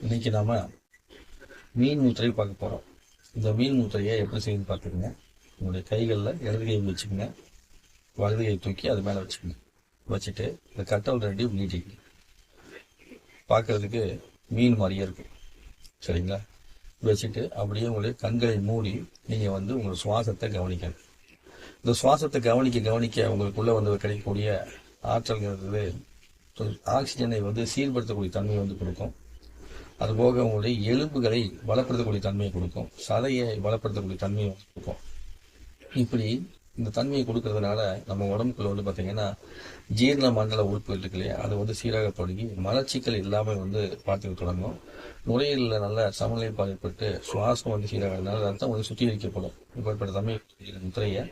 இன்னைக்கு நாம மீன் முத்திரை பார்க்க போறோம். இந்த மீன் முத்திரையை எப்படி செய்யணும்னு பார்த்துக்கங்க. உங்களுடைய கைகளில் இடது கை வச்சுக்கோங்க, வலது கை தூக்கி அது மேலே வச்சுக்கோங்க. வச்சுட்டு இந்த கட்டல் ரெண்டையும் நீட்டிக்கங்க. பார்க்கறதுக்கு மீன் மாதிரியே இருக்கும், சரிங்களா? வச்சுட்டு அப்படியே உங்களுடைய கண்களை மூடி நீங்கள் உங்கள் சுவாசத்தை கவனிக்கணும். இந்த சுவாசத்தை கவனிக்க கவனிக்க உங்களுக்குள்ள கிடைக்கக்கூடிய ஆற்றல்ங்கிறது ஆக்சிஜனை சீர்படுத்தக்கூடிய தன்மை கொடுக்கும். அதுபோக உங்களுடைய எலும்புகளை பலப்படுத்தக்கூடிய தன்மையை கொடுக்கும், சதையை பலப்படுத்தக்கூடிய தன்மையை கொடுக்கும். இப்படி இந்த தன்மையை கொடுக்கறதுனால நம்ம உடம்புக்குள்ள பார்த்தீங்கன்னா ஜீரண மண்டல உறுப்புகள் இருக்கு இல்லையா, அது சீராக தொடங்கி மலச்சிக்கல் இல்லாமல் பார்த்துக்க தொடங்கும். நுரையீரலில் நல்ல சமநிலைப்பாடு ஏற்பட்டு சுவாசம் சீராகிறதுனால ரத்தம் சுத்திகரிக்கப்படும். இப்படிப்பட்ட தன்மை முத்திரையை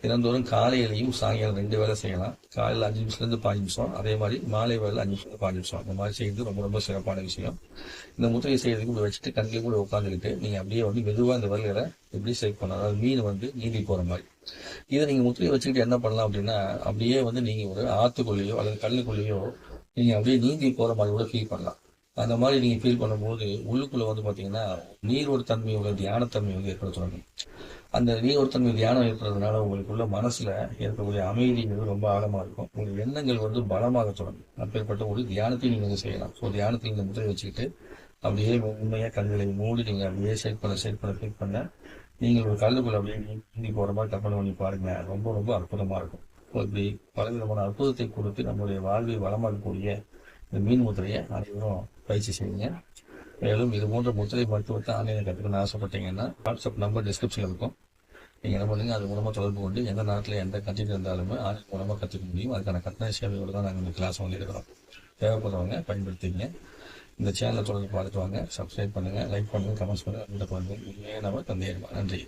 தினந்தோறும் காலையிலையும் சாயங்காலம் 2 வேளை செய்யலாம். காலையில் 5 நிமிஷத்துலேருந்து 15 நிமிஷம், அதே மாதிரி மாலை வேலை 5 நிமிஷம் 15 நிமிஷம், இந்த மாதிரி செய்யறது ரொம்ப ரொம்ப சிறப்பான விஷயம். இந்த முத்திரையை செய்யறதுக்கு இப்படி வச்சுட்டு கண்களை கூட உட்காந்துக்கிட்டு நீங்கள் அப்படியே மெதுவாக இந்த விரல்களை எப்படி செலக்ட் பண்ணலாம், அதாவது மீன் நீந்தி போகிற மாதிரி. இதை நீங்கள் முத்திரையை வச்சுக்கிட்டு என்ன பண்ணலாம் அப்படின்னா, அப்படியே நீங்கள் ஒரு ஆற்றுக்குள்ளேயோ அல்லது கல்லுக்குள்ளேயோ நீங்கள் அப்படியே நீந்தி போகிற மாதிரி கூட ஃபீல் பண்ணலாம். அந்த மாதிரி நீங்கள் ஃபீல் பண்ணும்போது உள்ளுக்குள்ளே பார்த்தீங்கன்னா நீரோட தன்மையோட தியானத்தன்மை ஏற்பட தொடங்கும். அந்த நீரோட்டத்தன்மை தியானம் ஏற்படுறதுனால உங்களுக்குள்ள மனசுல இருக்கக்கூடிய அமைதிங்கிறது ரொம்ப ஆழமா இருக்கும். உங்கள் எண்ணங்கள் பலமாக தொடங்கும். அப்பேற்பட்ட ஒரு தியானத்தையும் நீங்க செய்யலாம். ஸோ தியானத்தை இந்த முத்திரை வச்சுக்கிட்டு அப்படியே உண்மையா கண்களை மூடி நீங்க அப்படியே செட் பண்ண நீங்கள் ஒரு கல்லுக்குள்ள அப்படியே நீந்தி போற மாதிரி கற்பனை பண்ணி பாருங்க. ரொம்ப ரொம்ப அற்புதமா இருக்கும். இப்படி பலவிதமான அற்புதத்தை கொடுத்து நம்மளுடைய வாழ்வை வளமாக்கக்கூடிய இந்த மீன் முத்திரையை அனைவரும் பயிற்சி செய்யுங்க. மேலும் இது போன்ற முத்திரை மருத்துவத்தை ஆன்லைனில் கற்றுக்கணும்னு ஆசைப்பட்டீங்கன்னா வாட்ஸ்அப் நம்பர் டிஸ்கிரிப்ஷனில் இருக்கும். நீங்கள் என்ன பண்ணுங்க, அது மூலமாக தொடர்பு கொண்டு எந்த நாட்டில் எந்த கண்ட்ரியில் இருந்தாலுமே ஆன்லைன் மூலமாக கற்றுக்க முடியும். அதுக்கான கட்டண சேவையோடு தான் நாங்கள் இந்த கிளாஸ் எடுக்கிறோம். தேவைப்படுறவங்க பயன்படுத்திங்க. இந்த சேனலை தொடர்ந்து பார்த்துட்டு வாங்க. சப்ஸ்கிரைப் பண்ணுங்கள், லைக் பண்ணுங்கள், கமெண்ட்ஸ் பண்ணுங்கள். உண்மையாக நம்ம தந்தையர்மா. நன்றி.